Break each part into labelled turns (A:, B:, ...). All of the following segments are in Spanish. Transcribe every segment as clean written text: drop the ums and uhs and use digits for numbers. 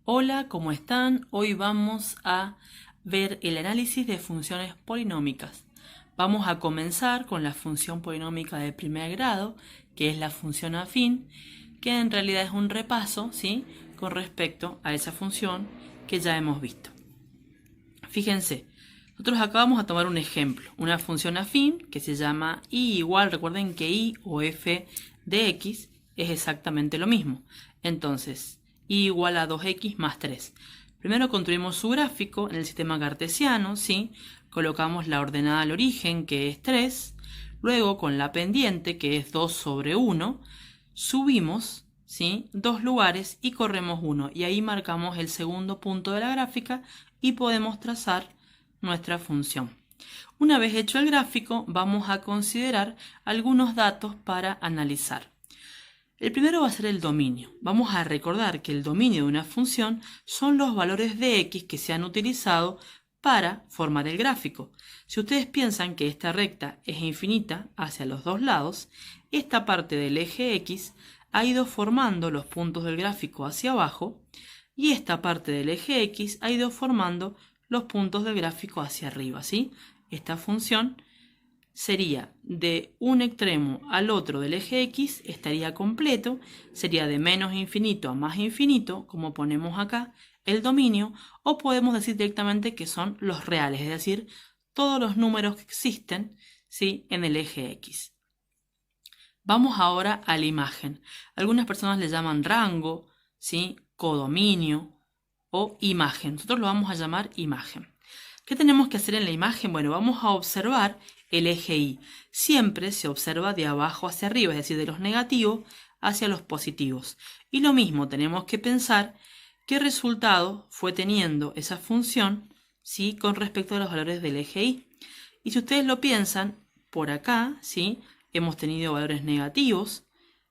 A: Hola, ¿cómo están? Hoy vamos a ver el análisis de funciones polinómicas. Vamos a comenzar con la función polinómica de primer grado, que es la función afín, que en realidad es un repaso, ¿sí?, con respecto a esa función que ya hemos visto. Fíjense, nosotros acá vamos a tomar un ejemplo, una función afín que se llama y igual. Recuerden que y o f de x es exactamente lo mismo. Entonces, y igual a 2x más 3. Primero construimos su gráfico en el sistema cartesiano, ¿sí? Colocamos la ordenada al origen, que es 3. Luego, con la pendiente, que es 2 sobre 1, subimos, ¿sí?, 2 lugares y corremos 1. Y ahí marcamos el segundo punto de la gráfica y podemos trazar nuestra función. Una vez hecho el gráfico, vamos a considerar algunos datos para analizar. El primero va a ser el dominio. Vamos a recordar que el dominio de una función son los valores de x que se han utilizado para formar el gráfico. Si ustedes piensan que esta recta es infinita hacia los dos lados, esta parte del eje x ha ido formando los puntos del gráfico hacia abajo y esta parte del eje x ha ido formando los puntos del gráfico hacia arriba, ¿sí? Esta función sería de un extremo al otro del eje x, estaría completo, sería de menos infinito a más infinito, como ponemos acá, el dominio, o podemos decir directamente que son los reales, es decir, todos los números que existen, ¿sí?, en el eje x. Vamos ahora a la imagen. Algunas personas le llaman rango, ¿sí?, codominio o imagen. Nosotros lo vamos a llamar imagen. ¿Qué tenemos que hacer en la imagen? Bueno, vamos a observar el eje Y. Siempre se observa de abajo hacia arriba, es decir, de los negativos hacia los positivos. Y lo mismo, tenemos que pensar qué resultado fue teniendo esa función, ¿sí?, con respecto a los valores del eje Y. Y si ustedes lo piensan, por acá, ¿sí?, hemos tenido valores negativos,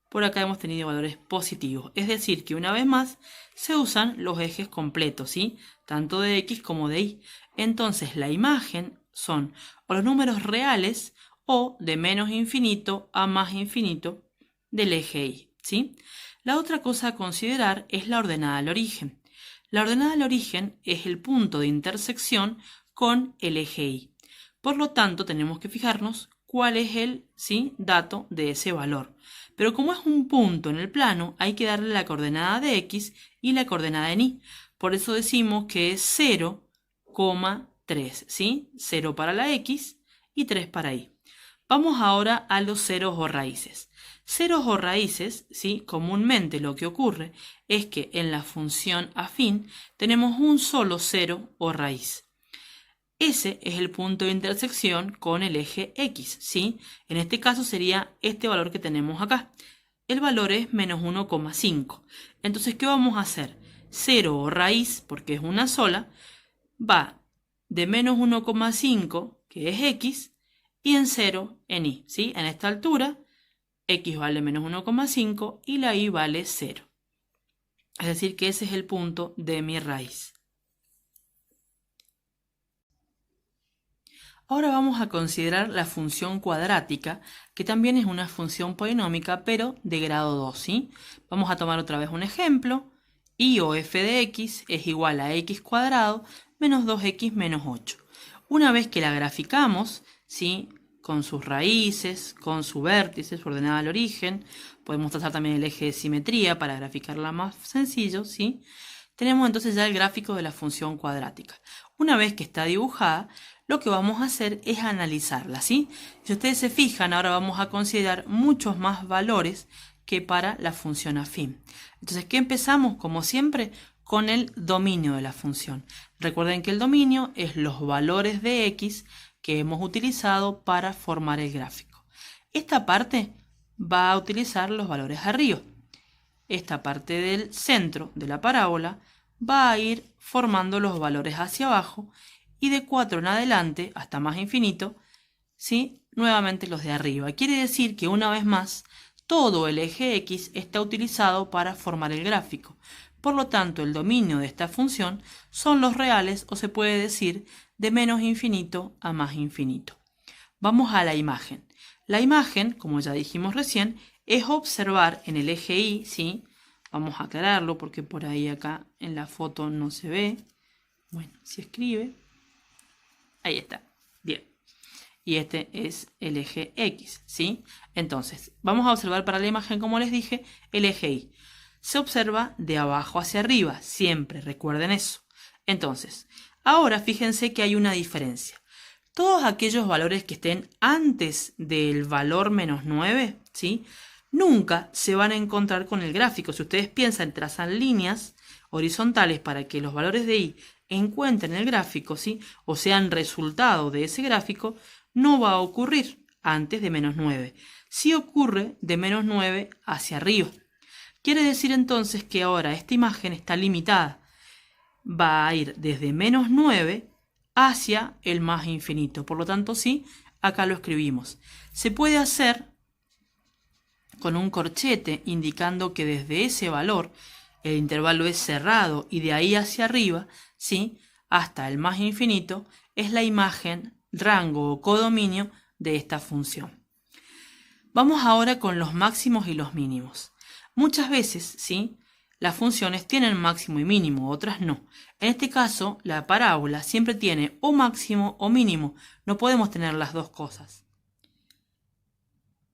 A: por acá hemos tenido valores positivos. Es decir, que una vez más se usan los ejes completos, ¿sí?, tanto de x como de y. Entonces la imagen son o los números reales o de menos infinito a más infinito del eje y, ¿sí? La otra cosa a considerar es la ordenada al origen. La ordenada al origen es el punto de intersección con el eje y. Por lo tanto, tenemos que fijarnos cuál es el, ¿sí?, dato de ese valor. Pero como es un punto en el plano, hay que darle la coordenada de x y la coordenada en y. Por eso decimos que es 0,3, ¿sí? 0 para la x y 3 para y. Vamos ahora a los ceros o raíces. Ceros o raíces, ¿sí?, comúnmente lo que ocurre es que en la función afín tenemos un solo cero o raíz. Ese es el punto de intersección con el eje x, ¿sí? En este caso sería este valor que tenemos acá. El valor es menos 1,5. Entonces, ¿qué vamos a hacer? 0 o raíz, porque es una sola, va de menos 1,5, que es x, y en 0 en y, ¿sí? En esta altura, x vale menos 1,5 y la y vale 0. Es decir, que ese es el punto de mi raíz. Ahora vamos a considerar la función cuadrática, que también es una función polinómica, pero de grado 2, ¿sí? Vamos a tomar otra vez un ejemplo. Y o f de x es igual a x cuadrado menos 2x menos 8. Una vez que la graficamos, ¿sí?, con sus raíces, con su vértice, su ordenada al origen, podemos trazar también el eje de simetría para graficarla más sencillo, ¿sí? Tenemos entonces ya el gráfico de la función cuadrática. Una vez que está dibujada, lo que vamos a hacer es analizarla, ¿sí? Si ustedes se fijan, ahora vamos a considerar muchos más valores que para la función afín. Entonces, ¿qué empezamos? Como siempre, con el dominio de la función. Recuerden que el dominio es los valores de x que hemos utilizado para formar el gráfico. Esta parte va a utilizar los valores arriba. Esta parte del centro de la parábola va a ir formando los valores hacia abajo y de 4 en adelante, hasta más infinito, ¿sí?, nuevamente los de arriba. Quiere decir que una vez más, todo el eje x está utilizado para formar el gráfico. Por lo tanto, el dominio de esta función son los reales, o se puede decir de menos infinito a más infinito. Vamos a la imagen. La imagen, como ya dijimos recién, es observar en el eje y, ¿sí?, Vamos a aclararlo porque por ahí acá en la foto no se ve. Bueno, si escribe. Ahí está. Bien. Y este es el eje X, ¿sí? Entonces, vamos a observar para la imagen, como les dije, el eje Y. Se observa de abajo hacia arriba, siempre, recuerden eso. Entonces, ahora fíjense que hay una diferencia. Todos aquellos valores que estén antes del valor menos 9, ¿sí? Nunca se van a encontrar con el gráfico. Si ustedes piensan, trazan líneas horizontales para que los valores de Y encuentren el gráfico, ¿sí? O sean resultado de ese gráfico, no va a ocurrir antes de menos 9. Sí ocurre de menos 9 hacia arriba. Quiere decir entonces que ahora esta imagen está limitada. Va a ir desde menos 9 hacia el más infinito. Por lo tanto, sí, acá lo escribimos. Se puede hacer con un corchete indicando que desde ese valor el intervalo es cerrado y de ahí hacia arriba, ¿sí? Hasta el más infinito, es la imagen, rango o codominio de esta función. Vamos ahora con los máximos y los mínimos. Muchas veces, ¿sí? Las funciones tienen máximo y mínimo, otras no. En este caso, la parábola siempre tiene o máximo o mínimo. No podemos tener las dos cosas.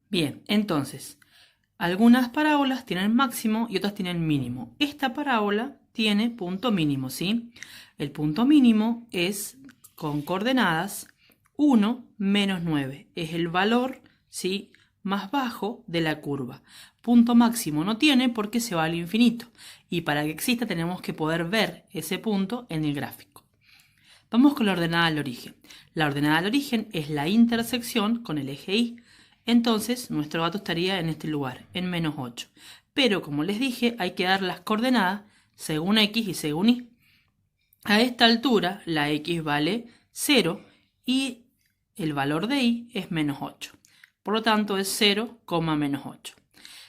A: Bien, entonces, algunas parábolas tienen máximo y otras tienen mínimo. Esta parábola tiene punto mínimo, ¿sí? El punto mínimo es con coordenadas 1 menos 9. Es el valor, ¿sí?, más bajo de la curva. Punto máximo no tiene porque se va al infinito. Y para que exista tenemos que poder ver ese punto en el gráfico. Vamos con la ordenada al origen. La ordenada al origen es la intersección con el eje Y. Entonces nuestro dato estaría en este lugar, en menos 8. Pero como les dije, hay que dar las coordenadas según X y según Y. A esta altura la X vale 0 y el valor de Y es menos 8. Por lo tanto es 0, menos 8.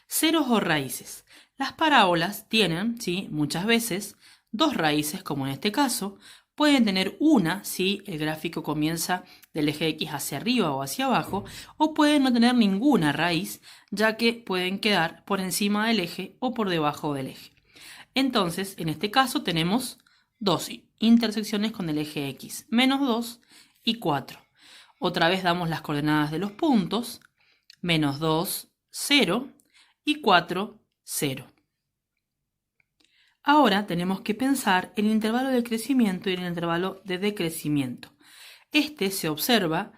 A: Ceros o raíces. Las parábolas tienen, ¿sí?, muchas veces dos raíces, como en este caso. Pueden tener una si el gráfico comienza del eje X hacia arriba o hacia abajo, o pueden no tener ninguna raíz, ya que pueden quedar por encima del eje o por debajo del eje. Entonces, en este caso tenemos dos intersecciones con el eje X, menos 2 y 4. Otra vez damos las coordenadas de los puntos, menos 2, 0 y 4, 0. Ahora tenemos que pensar en el intervalo de crecimiento y en el intervalo de decrecimiento. Este se observa,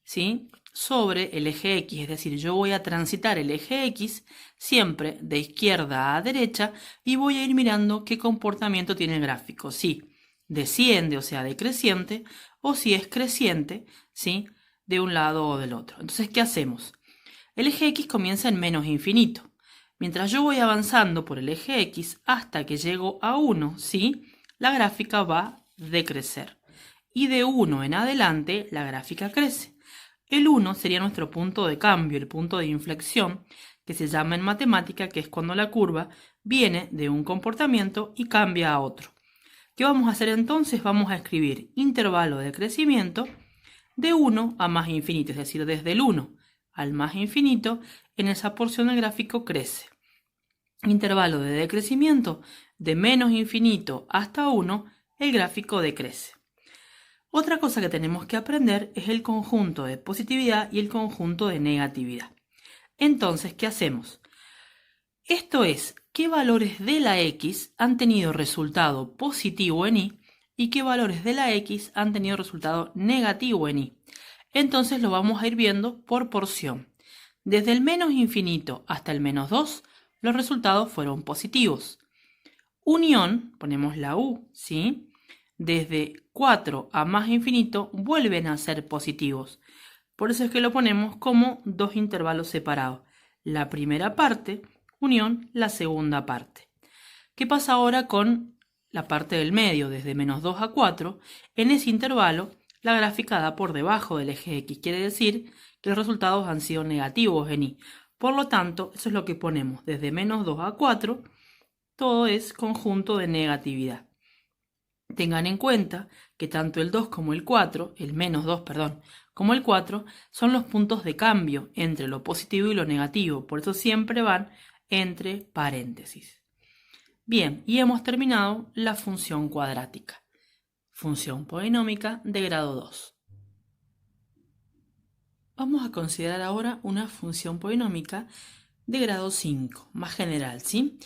A: ¿sí?, sobre el eje X, es decir, yo voy a transitar el eje X siempre de izquierda a derecha y voy a ir mirando qué comportamiento tiene el gráfico. Si desciende, o sea, decreciente, o si es creciente, ¿sí?, de un lado o del otro. Entonces, ¿qué hacemos? El eje X comienza en menos infinito. Mientras yo voy avanzando por el eje X hasta que llego a 1, ¿sí?, la gráfica va a decrecer. Y de 1 en adelante, la gráfica crece. El 1 sería nuestro punto de cambio, el punto de inflexión, que se llama en matemática, que es cuando la curva viene de un comportamiento y cambia a otro. ¿Qué vamos a hacer entonces? Vamos a escribir intervalo de crecimiento de 1 a más infinito, es decir, desde el 1 al más infinito, en esa porción del gráfico crece. Intervalo de decrecimiento de menos infinito hasta 1, el gráfico decrece. Otra cosa que tenemos que aprender es el conjunto de positividad y el conjunto de negatividad. Entonces, ¿qué hacemos? Esto es, ¿qué valores de la X han tenido resultado positivo en Y y qué valores de la X han tenido resultado negativo en Y? Entonces lo vamos a ir viendo por porción. Desde el menos infinito hasta el menos 2, los resultados fueron positivos. Unión, ponemos la U, ¿sí?, desde 4 a más infinito vuelven a ser positivos. Por eso es que lo ponemos como dos intervalos separados. La primera parte, unión, la segunda parte. ¿Qué pasa ahora con la parte del medio, desde menos 2 a 4? En ese intervalo, la gráfica da por debajo del eje X. Quiere decir que los resultados han sido negativos en Y. Por lo tanto, eso es lo que ponemos. Desde menos 2 a 4, todo es conjunto de negatividad. Tengan en cuenta que tanto el 2 como el 4, el menos 2, perdón, como el 4, son los puntos de cambio entre lo positivo y lo negativo. Por eso siempre van entre paréntesis. Bien, y hemos terminado la función cuadrática, función polinómica de grado 2. Vamos a considerar ahora una función polinómica de grado 5, más general, ¿sí?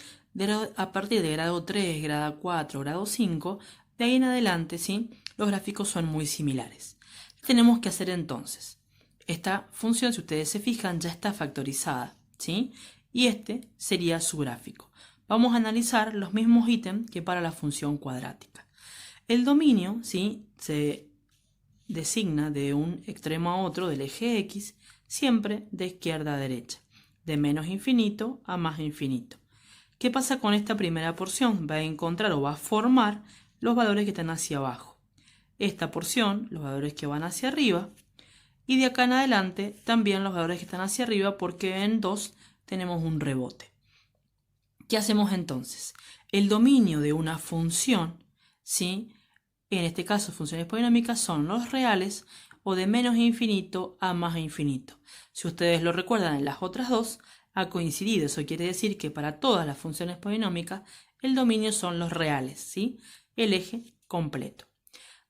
A: A partir de grado 3, grado 4, grado 5, de ahí en adelante, ¿sí? Los gráficos son muy similares. ¿Qué tenemos que hacer entonces? Esta función, si ustedes se fijan, ya está factorizada, ¿sí? Y este sería su gráfico. Vamos a analizar los mismos ítems que para la función cuadrática. El dominio, ¿sí? Se designa de un extremo a otro del eje X, siempre de izquierda a derecha, de menos infinito a más infinito. ¿Qué pasa con esta primera porción? Va a encontrar o va a formar los valores que están hacia abajo. Esta porción, los valores que van hacia arriba, y de acá en adelante también los valores que están hacia arriba, porque en 2 tenemos un rebote. ¿Qué hacemos entonces? El dominio de una función, ¿sí? En este caso funciones polinómicas, son los reales o de menos infinito a más infinito. Si ustedes lo recuerdan, en las otras dos ha coincidido. Eso quiere decir que para todas las funciones polinómicas el dominio son los reales, ¿sí? El eje completo.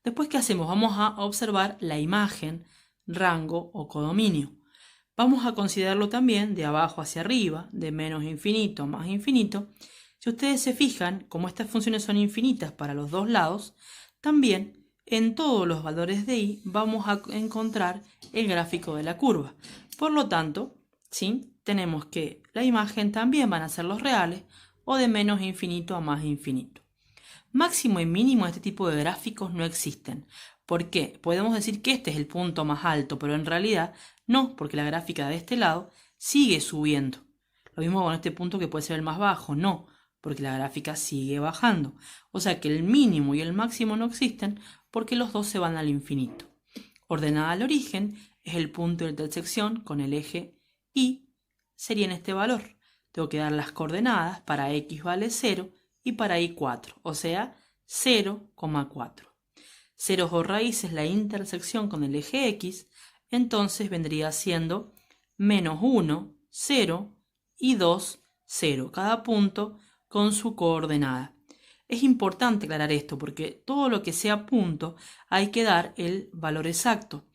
A: Después, ¿qué hacemos? Vamos a observar la imagen, rango o codominio. Vamos a considerarlo también de abajo hacia arriba, de menos infinito a más infinito. Si ustedes se fijan, como estas funciones son infinitas para los dos lados, también en todos los valores de y vamos a encontrar el gráfico de la curva. Por lo tanto, ¿sí? Tenemos que la imagen también van a ser los reales o de menos infinito a más infinito. Máximo y mínimo de este tipo de gráficos no existen. ¿Por qué? Podemos decir que este es el punto más alto, pero en realidad no, porque la gráfica de este lado sigue subiendo. Lo mismo con este punto que puede ser el más bajo, no, porque la gráfica sigue bajando. O sea que el mínimo y el máximo no existen porque los dos se van al infinito. Ordenada al origen es el punto de intersección con el eje Y, sería en este valor. Tengo que dar las coordenadas para X vale 0 y para Y 4, o sea 0,4. Ceros o raíces la intersección con el eje X, entonces vendría siendo menos 1, 0 y 2, 0. Cada punto con su coordenada. Es importante aclarar esto porque todo lo que sea punto hay que dar el valor exacto,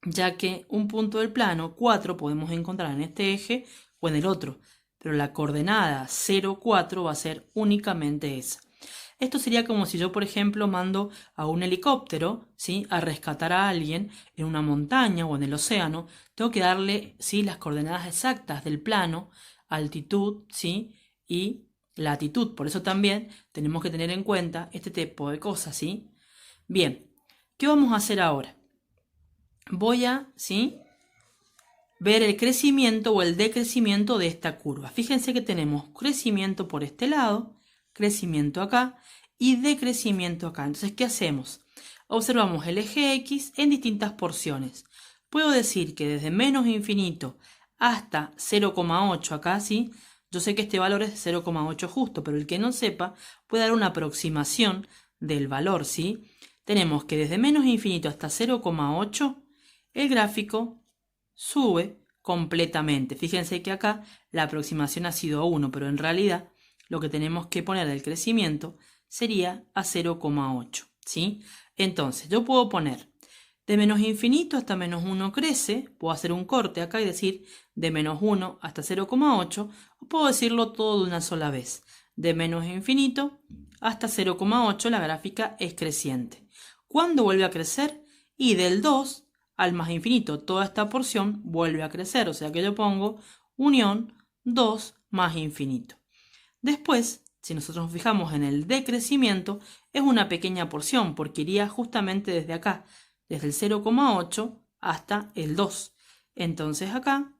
A: ya que un punto del plano 4 podemos encontrar en este eje o en el otro, pero la coordenada 0, 4 va a ser únicamente esa. Esto sería como si yo, por ejemplo, mando a un helicóptero, ¿sí?, a rescatar a alguien en una montaña o en el océano. Tengo que darle, ¿sí?, las coordenadas exactas del plano, altitud, ¿sí?, y latitud. Por eso también tenemos que tener en cuenta este tipo de cosas, ¿sí? Bien, ¿qué vamos a hacer ahora? Voy a, ¿sí?, ver el crecimiento o el decrecimiento de esta curva. Fíjense que tenemos crecimiento por este lado, crecimiento acá y decrecimiento acá. Entonces, ¿qué hacemos? Observamos el eje X en distintas porciones. Puedo decir que desde menos infinito hasta 0,8 acá, ¿sí? Yo sé que este valor es 0,8 justo, pero el que no sepa puede dar una aproximación del valor, ¿sí? Tenemos que desde menos infinito hasta 0,8 el gráfico sube completamente. Fíjense que acá la aproximación ha sido a 1, pero en realidad lo que tenemos que poner del crecimiento sería a 0,8, ¿sí? Entonces, yo puedo poner de menos infinito hasta menos 1 crece, puedo hacer un corte acá y decir de menos 1 hasta 0,8, o puedo decirlo todo de una sola vez. De menos infinito hasta 0,8 la gráfica es creciente. ¿Cuándo vuelve a crecer? Y del 2 al más infinito, toda esta porción vuelve a crecer, o sea que yo pongo unión 2 más infinito. Después, si nosotros nos fijamos en el decrecimiento, es una pequeña porción porque iría justamente desde acá, desde el 0,8 hasta el 2. Entonces acá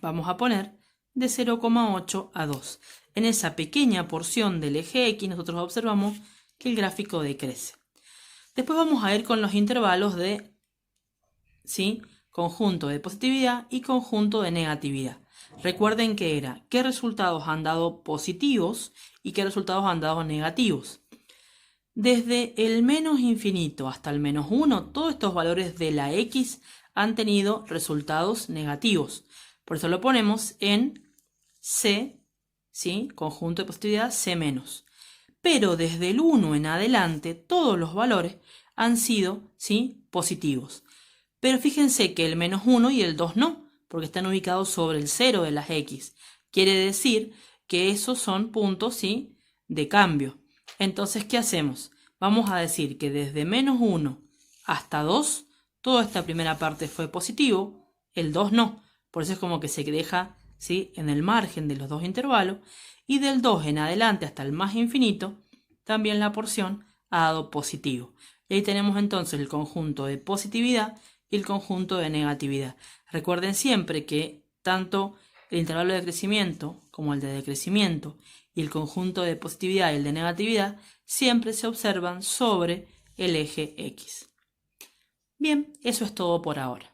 A: vamos a poner de 0,8 a 2. En esa pequeña porción del eje X nosotros observamos que el gráfico decrece. Después vamos a ir con los intervalos de, ¿sí?, conjunto de positividad y conjunto de negatividad. Recuerden que era qué resultados han dado positivos y qué resultados han dado negativos. Desde el menos infinito hasta el menos 1, todos estos valores de la X han tenido resultados negativos. Por eso lo ponemos en C ¿sí? Conjunto de positividad C-. Pero desde el 1 en adelante todos los valores han sido, ¿sí?, positivos. Pero fíjense que el -1 y el 2 no, porque están ubicados sobre el 0 de las X. Quiere decir que esos son puntos, ¿sí?, de cambio. Entonces, ¿qué hacemos? Vamos a decir que desde -1 hasta 2, toda esta primera parte fue positivo, el 2 no. Por eso es como que se deja, ¿sí?, en el margen de los dos intervalos. Y del 2 en adelante hasta el más infinito, también la porción ha dado positivo. Y ahí tenemos entonces el conjunto de positividad y el conjunto de negatividad. Recuerden siempre que tanto el intervalo de crecimiento como el de decrecimiento y el conjunto de positividad y el de negatividad siempre se observan sobre el eje X. Bien, eso es todo por ahora.